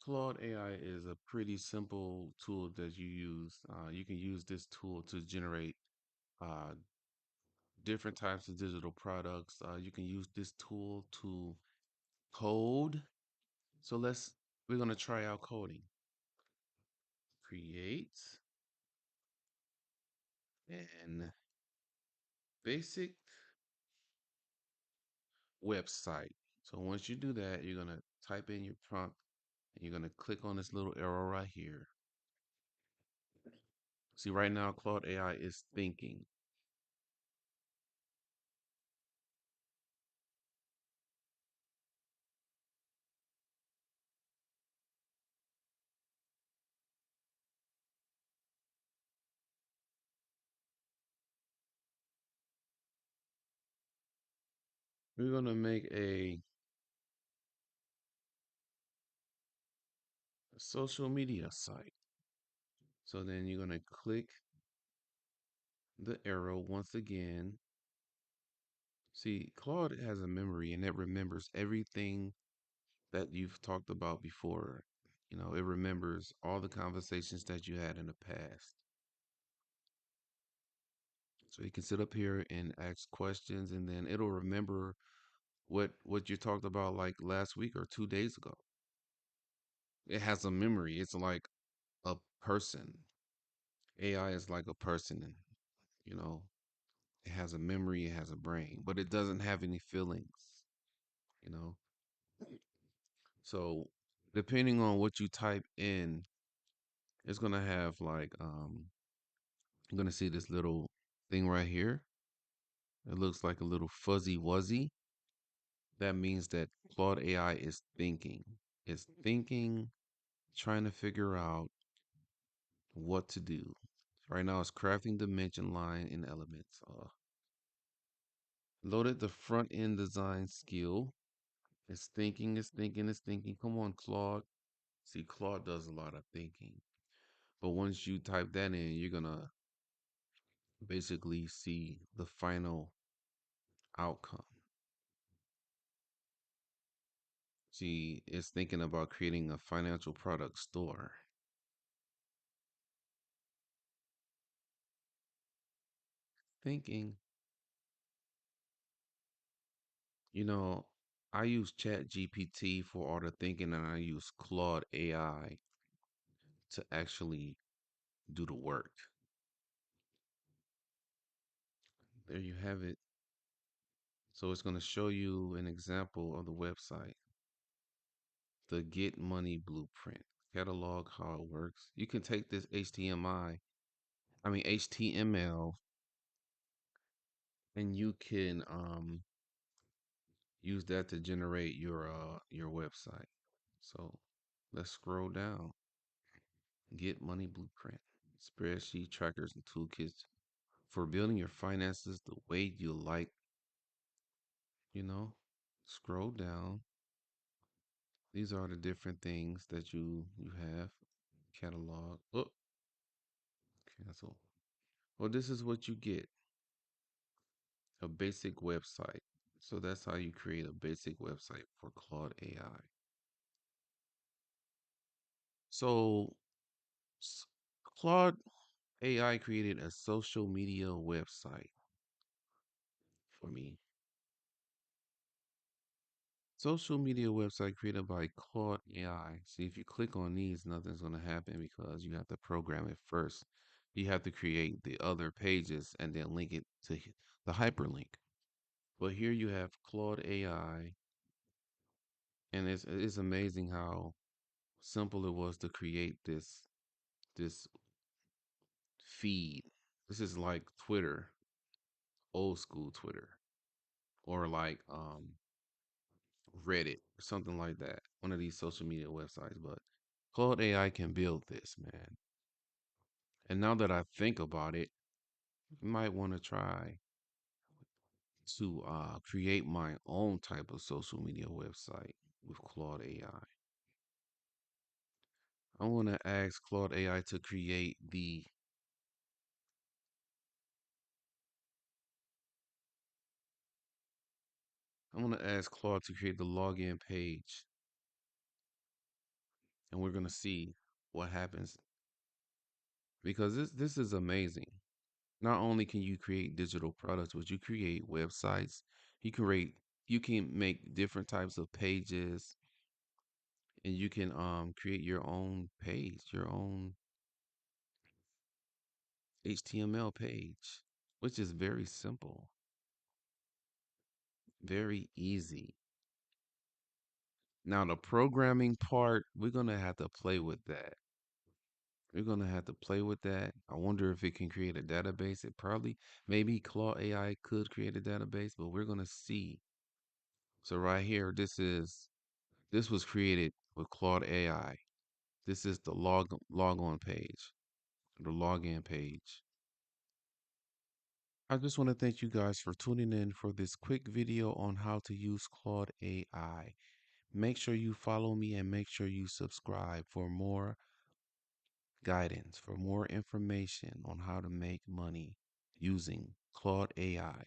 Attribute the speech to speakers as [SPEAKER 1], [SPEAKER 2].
[SPEAKER 1] Claude AI is a pretty simple tool that you use. You can use this tool to generate uh, different types of digital products. You can use this tool to code. So we're going to try out coding. Create an basic website. So once you do that, you're going to type in your prompt and you're going to click on this little arrow right here. See, right now, Claude AI is thinking. We're going to make a social media site. So then you're going to click the arrow once again. See, Claude has a memory and it remembers everything that you've talked about before. It remembers all the conversations that you had in the past. So you can sit up here and ask questions and then it'll remember what you talked about like last week or 2 days ago. It has a memory. It's like a person. AI is like a person, you know. It has a memory, it has a brain, but it doesn't have any feelings, you know. So depending on what you type in, it's gonna have like you're gonna see this little thing right here. It looks like a little fuzzy wuzzy. That means that Claude AI is thinking. It's thinking, trying to figure out what to do. Right now it's crafting dimension line and elements. Loaded the front end design skill. It's thinking, it's thinking, it's thinking. Come on, Claude. See, Claude does a lot of thinking. But once you type that in, you're gonna basically see the final outcome. See, it's thinking about creating a financial product store. Thinking, you know, I use Chat GPT for all the thinking and I use Claude AI to actually do the work. There you have it. So it's going to show you an example of the website, the Get Money Blueprint, catalog how it works. You can take this HTML, and you can use that to generate your website. So let's scroll down. Get Money Blueprint, spreadsheet trackers and toolkits for building your finances the way you like. You know, scroll down. These are the different things that you have. Catalog. Oh, cancel. Well, this is what you get. A basic website. So that's how you create a basic website for Claude AI. So Claude AI created a social media website for me. Social media website created by Claude AI. See, if you click on these, nothing's going to happen because you have to program it first. You have to create the other pages and then link it to the hyperlink. But here you have Claude AI, and it's amazing how simple it was to create this feed. This is like Twitter, old school Twitter, or like Reddit or something like that. One of these social media websites. But Claude AI can build this, man. And now that I think about it, you might want to try to create my own type of social media website with Claude AI. I want to ask Claude AI to create the I'm going to ask Claude to create the login page and we're gonna see what happens because this is amazing. Not only can you create digital products, but you create websites. You create you can make different types of pages, and you can create your own page, your own HTML page, which is very simple, very easy. Now the programming part, we're gonna have to play with that. We're gonna have to play with that. I wonder if it can create a database. It probably, maybe Claude AI could create a database, but we're gonna see. So right here, this was created with Claude AI. This is the log on page, the login page. I just want to thank you guys for tuning in for this quick video on how to use Claude AI. Make sure you follow me and make sure you subscribe for more guidance, for more information on how to make money using Claude AI.